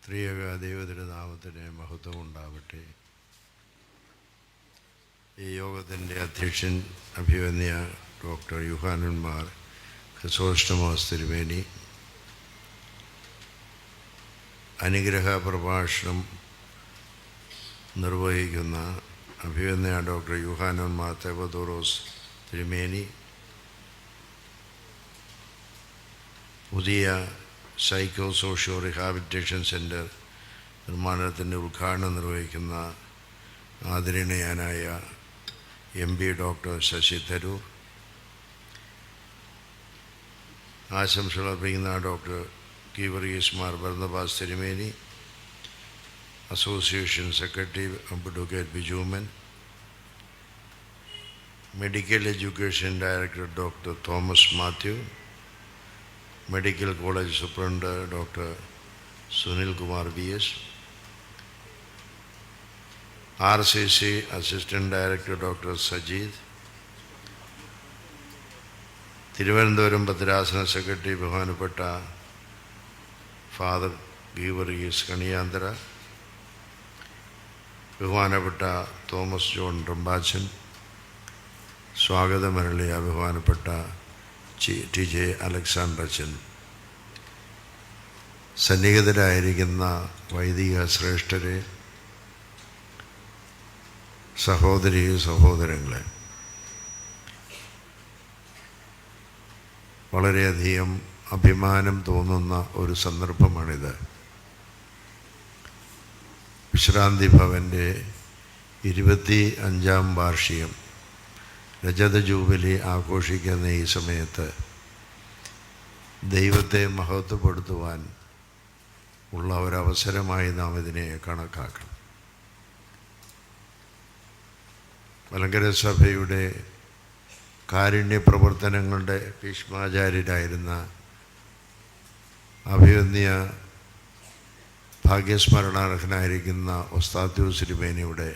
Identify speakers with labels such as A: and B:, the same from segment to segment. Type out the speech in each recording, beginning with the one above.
A: ത്രിയേക ദൈവതിരുനാമത്തിന് മഹത്വം ഉണ്ടാവട്ടെ. ഈ യോഗത്തിൻ്റെ അധ്യക്ഷൻ അഭിവന്യ ഡോക്ടർ യൂഹാനൻ മാർ ക്രിസോസ്റ്റമോസ് തിരുമേനി, അനുഗ്രഹ പ്രഭാഷണം നിർവഹിക്കുന്ന അഭിവന്യ ഡോക്ടർ യൂഹാനൻ മാർ തെവദോറോസ് തിരുമേനി, പുതിയ സൈക്കോ സോഷ്യോ റിഹാബിലിറ്റേഷൻ സെൻറ്റർ നിർമ്മാണത്തിൻ്റെ ഉദ്ഘാടനം നിർവഹിക്കുന്ന ആദരണീയനായ MP ഡോക്ടർ ശശി തരൂർ, ആശംസകൾ അർപ്പിക്കുന്ന ഡോക്ടർ കീവർഗീസ് മാർ ബർന്നബാസ് തിരുമേനി, association secretary advocate Bijuman, medical education director doctor Thomas Mathew, medical college superintendent doctor Sunil Kumar BS, RCC assistant director doctor Sajeed, Thiruvananthapuram ഭദ്രാസന സെക്രട്ടറി ബഹുമാനപ്പെട്ട ഫാദർ ഗീവർഗീസ് കണിയാന്തര, ബഹുമാനപ്പെട്ട തോമസ് ജോൺ റമ്പാച്ചൻ, സ്വാഗതമരളിയ ബഹുമാനപ്പെട്ട TJ അലക്സാണ്ടറച്ചൻ, സന്നിഹിതരായിരിക്കുന്ന വൈദിക ശ്രേഷ്ഠരെ, സഹോദരീ സഹോദരങ്ങളെ, വളരെയധികം അഭിമാനം തോന്നുന്ന ഒരു സന്ദർഭമാണിത്. വിശ്രാന്തി ഭവൻ്റെ 25ാം വാർഷികം രജത ജൂബിലി ആഘോഷിക്കുന്ന ഈ സമയത്ത് ദൈവത്തെ മഹത്വപ്പെടുത്തുവാൻ ഉള്ള ഒരവസരമായി നാം ഇതിനെ കണക്കാക്കണം. മലങ്കര സഭയുടെ കാരുണ്യ പ്രവർത്തനങ്ങളുടെ ഭീഷ്മാചാര്യരായിരുന്ന അഭിവന്യ ഭാഗ്യസ്മരണാർഹനായിരിക്കുന്ന ഒസ്താത്യോസ് തിരുമേനിയുടെ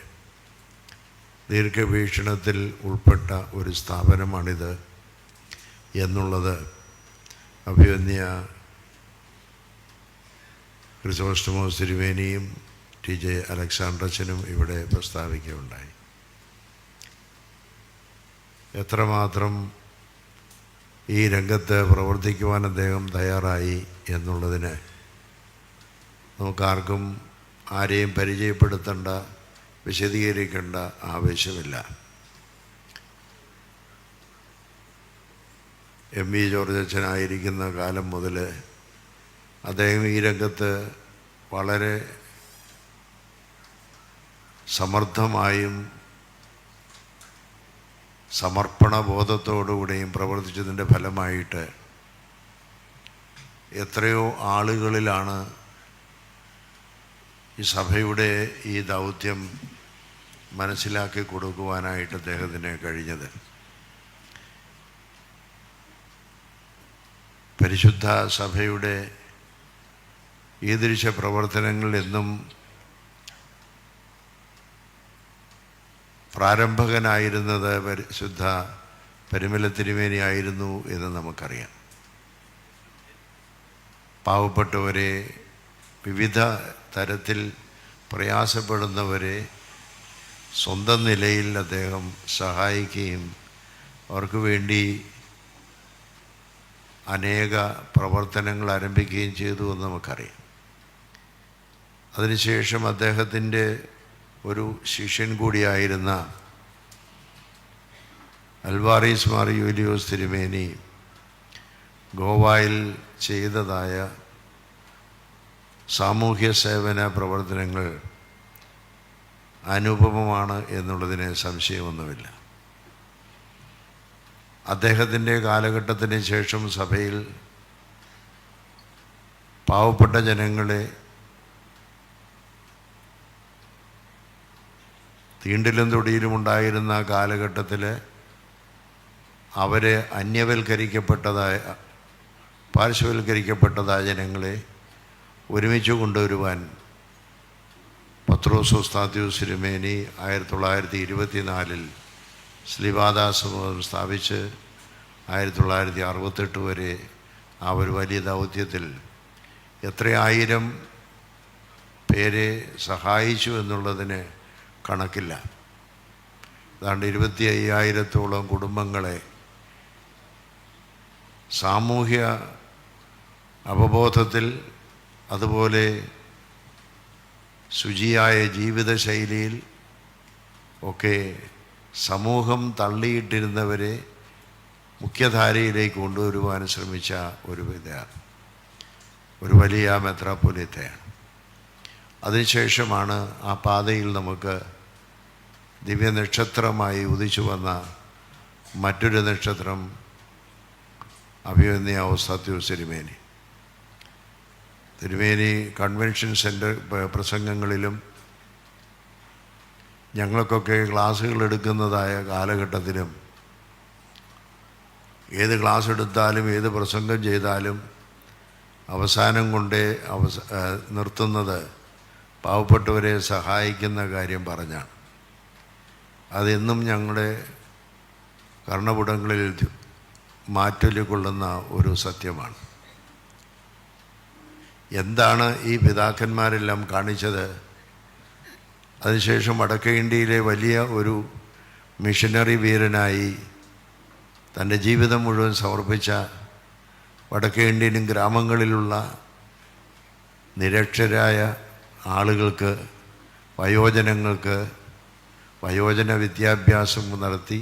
A: ദീർഘവീക്ഷണത്തിൽ ഉൾപ്പെട്ട ഒരു സ്ഥാപനമാണിത് എന്നുള്ളത് അഭിവന്യ ക്രിസോസ്റ്റമോസ് തിരുമേനിയും TJ അലക്സാണ്ടറച്ചനും ഇവിടെ പ്രസ്താവിക്കുകയുണ്ടായി. എത്രമാത്രം ഈ രംഗത്ത് പ്രവർത്തിക്കുവാൻ അദ്ദേഹം തയ്യാറായി എന്നുള്ളതിന് നമുക്കാർക്കും ആരെയും പരിചയപ്പെടുത്തേണ്ട, വിശദീകരിക്കേണ്ട ആവശ്യമില്ല. MP ജോർജ് അച്ഛനായിരിക്കുന്ന കാലം മുതൽ അദ്ദേഹം ഈ രംഗത്ത് വളരെ സമർത്ഥമായും സമർപ്പണ ബോധത്തോടുകൂടിയും പ്രവർത്തിച്ചതിൻ്റെ ഫലമായിട്ട് എത്രയോ ആളുകളിലാണ് ഈ സഭയുടെ ഈ ദൗത്യം മനസ്സിലാക്കി കൊടുക്കുവാനായിട്ട് അദ്ദേഹത്തിന് കഴിഞ്ഞത്. പരിശുദ്ധ സഭയുടെ ഈദൃശ പ്രവർത്തനങ്ങൾ എന്നും പ്രാരംഭകനായിരുന്നത് പരിശുദ്ധ പരിമല തിരുമേനിയായിരുന്നു എന്ന് നമുക്കറിയാം. പാവപ്പെട്ടവരെ, വിവിധ തരത്തിൽ പ്രയാസപ്പെടുന്നവരെ സ്വന്തം നിലയിൽ അദ്ദേഹം സഹായിക്കുകയും അവർക്ക് വേണ്ടി അനേക പ്രവർത്തനങ്ങൾ ആരംഭിക്കുകയും ചെയ്തു എന്ന് നമുക്കറിയാം. അതിനുശേഷം അദ്ദേഹത്തിൻ്റെ ഒരു ശിഷ്യൻ കൂടിയായിരുന്ന അൽവാറീസ് മാർ യൂലിയോസ് തിരുമേനി ഗോവയിൽ ചെയ്തതായ സാമൂഹ്യ സേവന പ്രവർത്തനങ്ങൾ അനുപമമാണ് എന്നുള്ളതിന് സംശയമൊന്നുമില്ല. അദ്ദേഹത്തിൻ്റെ കാലഘട്ടത്തിന് ശേഷം സഭയിൽ പാവപ്പെട്ട ജനങ്ങളെ തീണ്ടിലും തൊടിയിലും ഉണ്ടായിരുന്ന കാലഘട്ടത്തിൽ അവരെ അന്യവൽക്കരിക്കപ്പെട്ടതായ, പാർശ്വവൽക്കരിക്കപ്പെട്ടതായ ജനങ്ങളെ ഒരുമിച്ച് കൊണ്ടുവരുവാൻ പത്രോസ് ഒസ്താത്യോസ് തിരുമേനി 1924 ശ്ലീവാദാശ്രമം സ്ഥാപിച്ച് 1968 വരെ ആ ഒരു വലിയ ദൗത്യത്തിൽ എത്രയായിരം പേരെ സഹായിച്ചു എന്നുള്ളതിന് കണക്കില്ല. ഏതാണ്ട് 25,000-ഓളം കുടുംബങ്ങളെ സാമൂഹ്യ അവബോധത്തിൽ, അതുപോലെ ശുചിയായ ജീവിതശൈലിയിൽ ഒക്കെ സമൂഹം തള്ളിയിട്ടിരുന്നവരെ മുഖ്യധാരയിലേക്ക് കൊണ്ടുവരുവാൻ ശ്രമിച്ച ഒരു വലിയ മെത്രാപ്പൊലീത്തയാണ്. അതിനുശേഷമാണ് ആ പാതയിൽ നമുക്ക് ദിവ്യനക്ഷത്രമായി ഉദിച്ചു വന്ന മറ്റൊരു നക്ഷത്രം അഭിമന്യ ഔസ്താത്യോസ് തിരുമേനി. തിരുമേനി കൺവെൻഷൻ സെൻറ്റർ പ്രസംഗങ്ങളിലും ഞങ്ങൾക്കൊക്കെ ക്ലാസ്സുകൾ എടുക്കുന്നതായ കാലഘട്ടത്തിലും ഏത് ക്ലാസ് എടുത്താലും ഏത് പ്രസംഗം ചെയ്താലും അവസാനം കൊണ്ടേ നിർത്തുന്നത് പാവപ്പെട്ടവരെ സഹായിക്കുന്ന കാര്യം പറഞ്ഞാണ്. അതെന്നും ഞങ്ങളുടെ കർണപുടങ്ങളിൽ മാറ്റൊലിക്കൊള്ളുന്ന ഒരു സത്യമാണ്. എന്താണ് ഈ പിതാക്കന്മാരെല്ലാം കാണിച്ചത്? അതിനുശേഷം വടക്കേ ഇന്ത്യയിലെ വലിയ ഒരു മിഷനറി വീരനായി തൻ്റെ ജീവിതം മുഴുവൻ സമർപ്പിച്ച വടക്കേ ഇന്ത്യയിലും ഗ്രാമങ്ങളിലുള്ള നിരക്ഷരായ ആളുകൾക്ക്, വയോജനങ്ങൾക്ക് വയോജന വിദ്യാഭ്യാസം നടത്തി,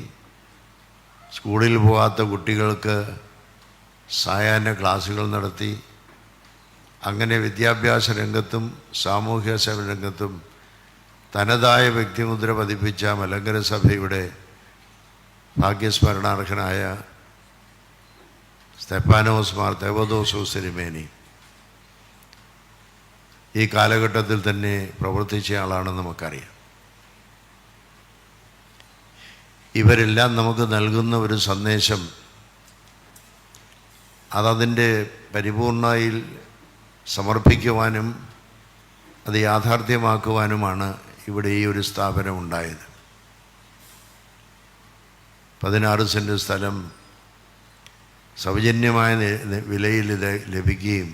A: സ്കൂളിൽ പോകാത്ത കുട്ടികൾക്ക് സായാഹ്ന ക്ലാസ്സുകൾ നടത്തി, അങ്ങനെ വിദ്യാഭ്യാസ രംഗത്തും സാമൂഹ്യ സേവന രംഗത്തും തനതായ വ്യക്തിമുദ്ര പതിപ്പിച്ച മലങ്കര സഭയുടെ ഭാഗ്യസ്മരണാർഹനായ സ്തെഫാനോസ് മാർ തെവദോസോസ് തിരുമേനി ഈ കാലഘട്ടത്തിൽ തന്നെ പ്രവർത്തിച്ച ആളാണെന്ന് നമുക്കറിയാം. ഇവരെല്ലാം നമുക്ക് നൽകുന്ന ഒരു സന്ദേശം, അതതിൻ്റെ പരിപൂർണതയിൽ സമർപ്പിക്കുവാനും അത് യാഥാർത്ഥ്യമാക്കുവാനുമാണ് ഇവിടെ ഈ ഒരു സ്ഥാപനം ഉണ്ടായത്. 16 സെൻറ്റ് സ്ഥലം സൗജന്യമായ വിലയിൽ ഇത് ലഭിക്കുകയും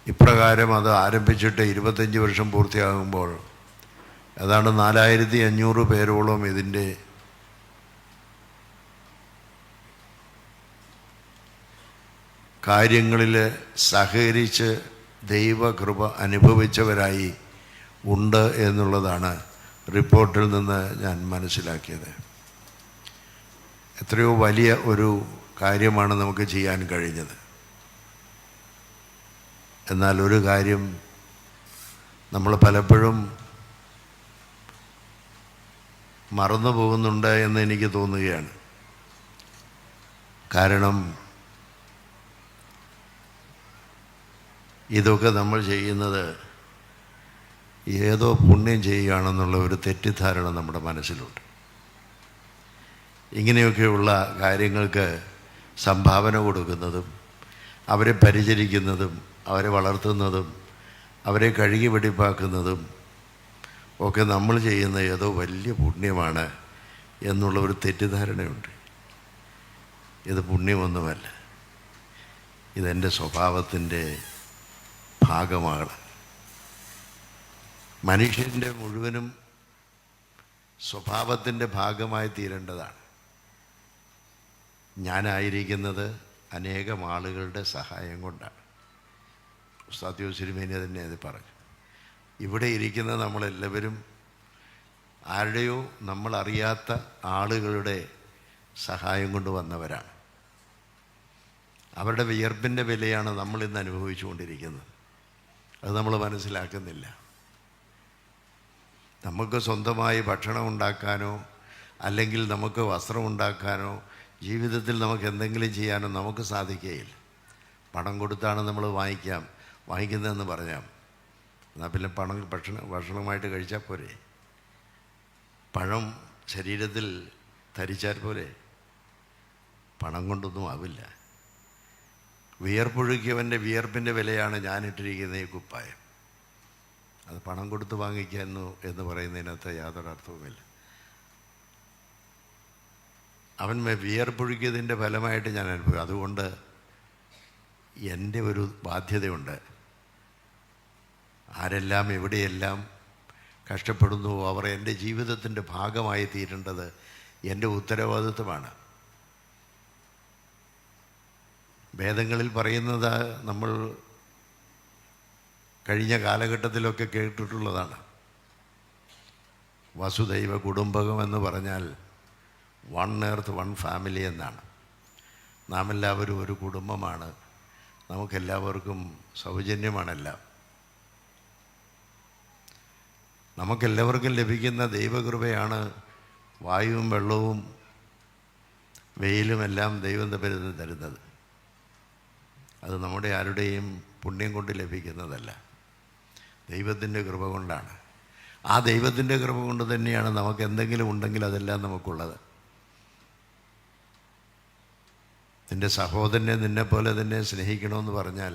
A: ഇപ്രകാരം അത് ആരംഭിച്ചിട്ട് 25 വർഷം പൂർത്തിയാകുമ്പോൾ ഏതാണ്ട് 4,500 പേരോളം ഇതിൻ്റെ കാര്യങ്ങളിൽ സഹകരിച്ച് ദൈവകൃപ അനുഭവിച്ചവരായി ഉണ്ട് എന്നുള്ളതാണ് റിപ്പോർട്ടിൽ നിന്ന് ഞാൻ മനസ്സിലാക്കിയത്. എത്രയോ വലിയ ഒരു കാര്യമാണ് നമുക്ക് ചെയ്യാൻ കഴിഞ്ഞത്. എന്നാൽ ഒരു കാര്യം നമ്മൾ പലപ്പോഴും മറന്നു പോകുന്നുണ്ട് എന്ന് എനിക്ക് തോന്നുകയാണ്. കാരണം ഇതൊക്കെ നമ്മൾ ചെയ്യുന്നത് ഏതോ പുണ്യം ചെയ്യുകയാണെന്നുള്ള ഒരു തെറ്റിദ്ധാരണ നമ്മുടെ മനസ്സിലുണ്ട്. ഇങ്ങനെയൊക്കെയുള്ള കാര്യങ്ങൾക്ക് സംഭാവന കൊടുക്കുന്നതും അവരെ പരിചരിക്കുന്നതും അവരെ വളർത്തുന്നതും അവരെ കഴുകി വെടിപ്പാക്കുന്നതും ഒക്കെ നമ്മൾ ചെയ്യുന്ന ഏതോ വലിയ പുണ്യമാണ് എന്നുള്ള ഒരു തെറ്റിദ്ധാരണയുണ്ട്. ഇത് പുണ്യമൊന്നുമല്ല, ഇതെൻ്റെ സ്വഭാവത്തിൻ്റെ ഭാഗമാണ്. മനുഷ്യൻ്റെ മുഴുവനും സ്വഭാവത്തിൻ്റെ ഭാഗമായി തീരേണ്ടതാണ്. ഞാനായിരിക്കുന്നത് അനേകം ആളുകളുടെ സഹായം കൊണ്ടാണ്. ഉസ്താദ് തിരുമേനി തന്നെ അത് പറഞ്ഞു. ഇവിടെ ഇരിക്കുന്ന നമ്മളെല്ലാവരും ആരുടെയോ നമ്മളറിയാത്ത ആളുകളുടെ സഹായം കൊണ്ട് വന്നവരാണ്. അവരുടെ വിയർപ്പിൻ്റെ വിലയാണ് നമ്മളിന്ന് അനുഭവിച്ചു കൊണ്ടിരിക്കുന്നത്. അത് നമ്മൾ മനസ്സിലാക്കുന്നില്ല. നമുക്ക് സ്വന്തമായി ഭക്ഷണം ഉണ്ടാക്കാനോ അല്ലെങ്കിൽ നമുക്ക് വസ്ത്രം ഉണ്ടാക്കാനോ ജീവിതത്തിൽ നമുക്ക് എന്തെങ്കിലും ചെയ്യാനോ നമുക്ക് സാധിക്കുകയില്ല. പണം കൊടുത്താണ് നമ്മൾ വാങ്ങിക്കുന്നതെന്ന് പറഞ്ഞാൽ എന്നാൽ പിന്നെ ഭക്ഷണമായിട്ട് കഴിച്ചാൽ പോരെ? പഴം ശരീരത്തിൽ ധരിച്ചാൽ പോരെ? പണം കൊണ്ടൊന്നും ആവില്ല. വിയർപ്പൊഴുക്കിയവൻ്റെ വിയർപ്പിൻ്റെ വിലയാണ് ഞാനിട്ടിരിക്കുന്ന ഈ കുപ്പായം. അത് പണം കൊടുത്ത് വാങ്ങിക്കുന്നു എന്ന് പറയുന്നതിനകത്ത് യാതൊരു അർത്ഥവുമില്ല. അവൻ വിയർപ്പൊഴുക്കിയതിൻ്റെ ഫലമായിട്ട് ഞാൻ അനുഭവിക്കും. അതുകൊണ്ട് എൻ്റെ ഒരു ബാധ്യതയുണ്ട്. ആരെല്ലാം എവിടെയെല്ലാം കഷ്ടപ്പെടുന്നുവോ അവർ എൻ്റെ ജീവിതത്തിൻ്റെ ഭാഗമായി തീരേണ്ടത് എൻ്റെ ഉത്തരവാദിത്വമാണ്. വേദങ്ങളിൽ പറയുന്നത് നമ്മൾ കഴിഞ്ഞ കാലഘട്ടത്തിലൊക്കെ കേട്ടിട്ടുള്ളതാണ്. വസുദൈവ കുടുംബകം എന്ന് പറഞ്ഞാൽ വൺ എർത്ത് വൺ ഫാമിലി എന്നാണ്. നാം എല്ലാവരും ഒരു കുടുംബമാണ്. നമുക്കെല്ലാവർക്കും സൗജന്യമാണെല്ലാം. നമുക്കെല്ലാവർക്കും ലഭിക്കുന്ന ദൈവകൃപയാണ് വായുവും വെള്ളവും വെയിലുമെല്ലാം ദൈവം തരുന്നത്. അത് നമ്മുടെ ആരുടെയും പുണ്യം കൊണ്ട് ലഭിക്കുന്നതല്ല, ദൈവത്തിൻ്റെ കൃപ കൊണ്ടാണ്. ആ ദൈവത്തിൻ്റെ കൃപ കൊണ്ട് തന്നെയാണ് നമുക്ക് എന്തെങ്കിലും ഉണ്ടെങ്കിൽ അതെല്ലാം നമുക്കുള്ളത്. നിൻ്റെ സഹോദരനെ നിന്നെപ്പോലെ തന്നെ സ്നേഹിക്കണമെന്ന് പറഞ്ഞാൽ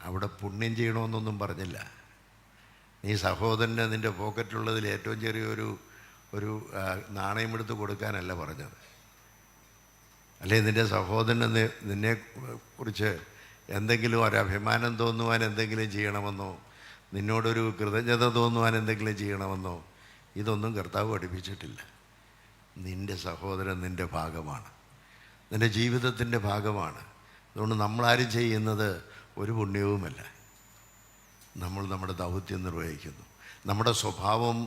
A: അവിടെ പുണ്യം ചെയ്യണമെന്നൊന്നും പറഞ്ഞില്ല. നീ സഹോദരനെ നിൻ്റെ പോക്കറ്റിലുള്ളതിൽ ഏറ്റവും ചെറിയൊരു നാണയം എടുത്ത് കൊടുക്കാനല്ല പറഞ്ഞത്. അല്ലെ നിൻ്റെ സഹോദരന് നിന്നെക്കുറിച്ച് എന്തെങ്കിലും ഒരഭിമാനം തോന്നുവാൻ എന്തെങ്കിലും ചെയ്യണമെന്നോ, നിന്നോടൊരു കൃതജ്ഞത തോന്നുവാൻ എന്തെങ്കിലും ചെയ്യണമെന്നോ ഇതൊന്നും കർത്താവ് പഠിപ്പിച്ചിട്ടില്ല. നിൻ്റെ സഹോദരൻ നിൻ്റെ ഭാഗമാണ്, നിൻ്റെ ജീവിതത്തിൻ്റെ ഭാഗമാണ്. അതുകൊണ്ട് നമ്മളാരും ചെയ്യുന്നത് ഒരു പുണ്യവുമല്ല. നമ്മൾ നമ്മുടെ ദൗത്യം നിർവഹിക്കുന്നു, നമ്മുടെ സ്വഭാവം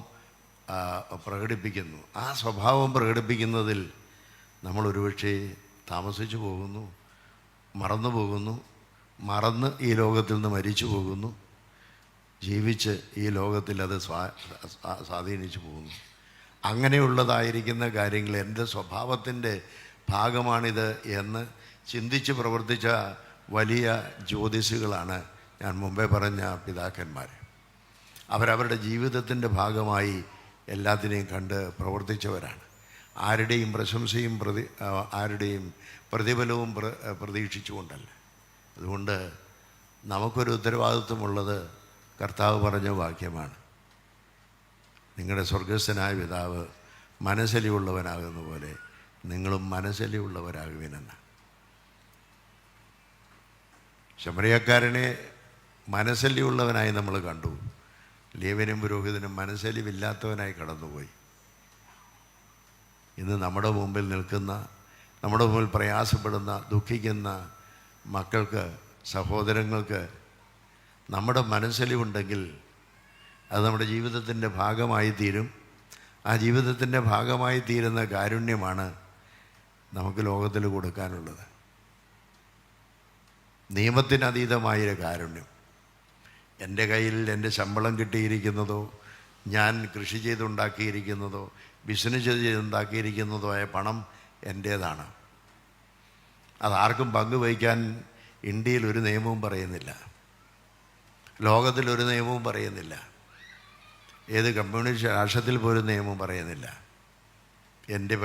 A: പ്രകടിപ്പിക്കുന്നു. ആ സ്വഭാവം പ്രകടിപ്പിക്കുന്നതിൽ നമ്മൾ ഒരുപക്ഷെ താമസിച്ചു പോകുന്നു, മറന്നു പോകുന്നു, മറന്ന് ഈ ലോകത്തിൽ നിന്ന് മരിച്ചു പോകുന്നു, ജീവിച്ച് ഈ ലോകത്തിൽ അത് സ്വാധീനിച്ചു പോകുന്നു. അങ്ങനെയുള്ളതായിരിക്കുന്ന കാര്യങ്ങൾ എൻ്റെ സ്വഭാവത്തിൻ്റെ ഭാഗമാണിത് എന്ന് ചിന്തിച്ച് പ്രവർത്തിച്ച വലിയ ജ്യോതിഷികളാണ് ഞാൻ മുമ്പേ പറഞ്ഞ പിതാക്കന്മാർ. അവരവരുടെ ജീവിതത്തിൻ്റെ ഭാഗമായി എല്ലാത്തിനെയും കണ്ട് പ്രവർത്തിച്ചവരാണ്. ആരുടെയും പ്രശംസയും ആരുടെയും പ്രതിഫലവും പ്രതീക്ഷിച്ചുകൊണ്ടല്ല. അതുകൊണ്ട് നമുക്കൊരു ഉത്തരവാദിത്വമുള്ളത് കർത്താവ് പറഞ്ഞ വാക്യമാണ്, നിങ്ങളുടെ സ്വർഗസ്ഥനായ പിതാവ് മനസ്സലിയുള്ളവനാകുന്ന പോലെ നിങ്ങളും മനസ്സലിയുള്ളവരാകുവിനെന്ന്. ശമരിയക്കാരനെ മനസ്സലിയുള്ളവനായി നമ്മൾ കണ്ടു. ലേവ്യനും പുരോഹിതനും മനസ്സലിവില്ലാത്തവനായി കടന്നുപോയി. ഇന്ന് നമ്മുടെ മുമ്പിൽ നിൽക്കുന്ന, നമ്മുടെ മുമ്പിൽ പ്രയാസപ്പെടുന്ന, ദുഃഖിക്കുന്ന മക്കൾക്ക്, സഹോദരങ്ങൾക്ക് നമ്മുടെ മനസ്സലിവുണ്ടെങ്കിൽ അത് നമ്മുടെ ജീവിതത്തിൻ്റെ ഭാഗമായി തീരും. ആ ജീവിതത്തിൻ്റെ ഭാഗമായി തീരുന്ന കാരുണ്യമാണ് നമുക്ക് ലോകത്തിൽ കൊടുക്കാനുള്ളത്. നിയമത്തിനതീതമായൊരു കാരുണ്യം. എൻ്റെ കയ്യിൽ എൻ്റെ ശമ്പളം കിട്ടിയിരിക്കുന്നതോ, ഞാൻ കൃഷി ചെയ്തുണ്ടാക്കിയിരിക്കുന്നതോ, ബിസിനസ് ചെയ്തുണ്ടാക്കിയിരിക്കുന്നതോ ആയ പണം എൻ്റേതാണ്. അതാർക്കും പങ്കുവയ്ക്കാൻ ഇന്ത്യയിൽ ഒരു നിയമവും പറയുന്നില്ല, ലോകത്തിലൊരു നിയമവും പറയുന്നില്ല, ഏത് കമ്മ്യൂണിസ്റ്റ് രാഷ്ട്രത്തിൽ പോലും നിയമം പറയുന്നില്ല എൻ്റെ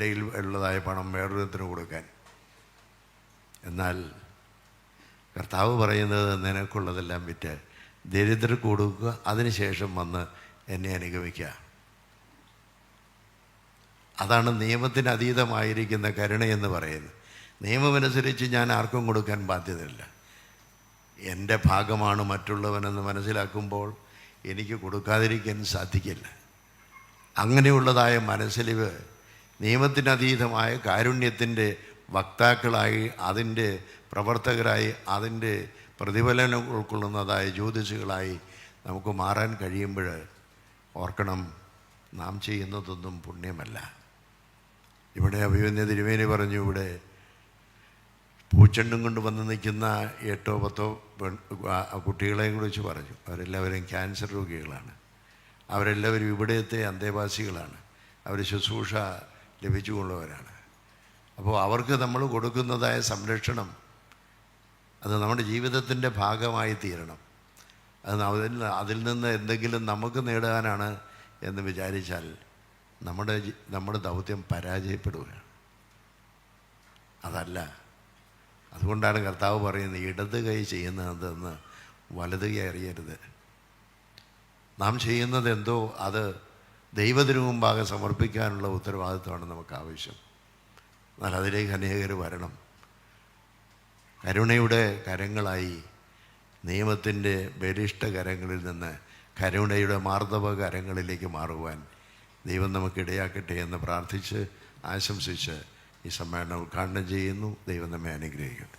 A: കയ്യിൽ ഉള്ളതായ പണം വേറൊരുത്തിന് കൊടുക്കാൻ. എന്നാൽ കർത്താവ് പറയുന്നത് നിനക്കുള്ളതെല്ലാം വിറ്റ് ദരിദ്രർക്ക് കൊടുക്കുക, അതിനുശേഷം വന്ന് എന്നെ അനുഗമിക്കുക. അതാണ് നിയമത്തിന് അതീതമായിരിക്കുന്ന കരുണയെന്ന് പറയുന്നത്. നിയമമനുസരിച്ച് ഞാൻ ആർക്കും കൊടുക്കാൻ ബാധ്യതയില്ല. എൻ്റെ ഭാഗമാണ് മറ്റുള്ളവനെന്ന് മനസ്സിലാക്കുമ്പോൾ എനിക്ക് കൊടുക്കാതിരിക്കാൻ സാധിക്കില്ല. അങ്ങനെയുള്ളതായ മനസ്സലിവ് നിയമത്തിനതീതമായ കാരുണ്യത്തിൻ്റെ വക്താക്കളായി, അതിൻ്റെ പ്രവർത്തകരായി, അതിൻ്റെ പ്രതിഫലനം ഉൾക്കൊള്ളുന്നതായ ജ്യോതിഷികളായി നമുക്ക് മാറാൻ കഴിയുമ്പോൾ ഓർക്കണം, നാം ചെയ്യുന്നതൊന്നും പുണ്യമല്ല. ഇവിടെ അഭിമന്യ തിരുമേനി പറഞ്ഞു, ഇവിടെ പൂച്ചെണ്ടും കൊണ്ട് വന്ന് നിൽക്കുന്ന 8 10 കുട്ടികളെയും കുറിച്ച് പറഞ്ഞു. അവരെല്ലാവരും ക്യാൻസർ രോഗികളാണ്. അവരെല്ലാവരും ഇവിടുത്തെ അന്തേവാസികളാണ്. അവർ ശുശ്രൂഷ ലഭിച്ചുകൊള്ളുവരാണ്. അപ്പോൾ അവർക്ക് നമ്മൾ കൊടുക്കുന്നതായ സംരക്ഷണം അത് നമ്മുടെ ജീവിതത്തിൻ്റെ ഭാഗമായി തീരണം. അത് അതിൽ നിന്ന് എന്തെങ്കിലും നമുക്ക് നേടാനാണ് എന്ന് വിചാരിച്ചാൽ നമ്മുടെ ദൗത്യം പരാജയപ്പെടുകയാണ്. അതല്ല. അതുകൊണ്ടാണ് കർത്താവ് പറയുന്നത്, ഇടത് കൈ ചെയ്യുന്നതെന്ന് വലത് കൈ അറിയരുത്. നാം ചെയ്യുന്നത് എന്തോ അത് ദൈവത്തിനു മുമ്പാകെ സമർപ്പിക്കാനുള്ള ഉത്തരവാദിത്വമാണ് നമുക്ക് ആവശ്യം. എന്നാൽ അതിലേക്ക് അനേകർ വരണം. കരുണയുടെ കരങ്ങളായി നിയമത്തിൻ്റെ ബലിഷ്ഠ കരങ്ങളിൽ നിന്ന് കരുണയുടെ മാർദ്ദവ കരങ്ങളിലേക്ക് മാറുവാൻ ദൈവം നമുക്കിടയാക്കട്ടെ എന്ന് പ്രാർത്ഥിച്ച് ആശംസിച്ച് ഈ സമ്മേളനം ഉദ്ഘാടനം ചെയ്യുന്നു. ദൈവം നമ്മെ അനുഗ്രഹിക്കട്ടെ.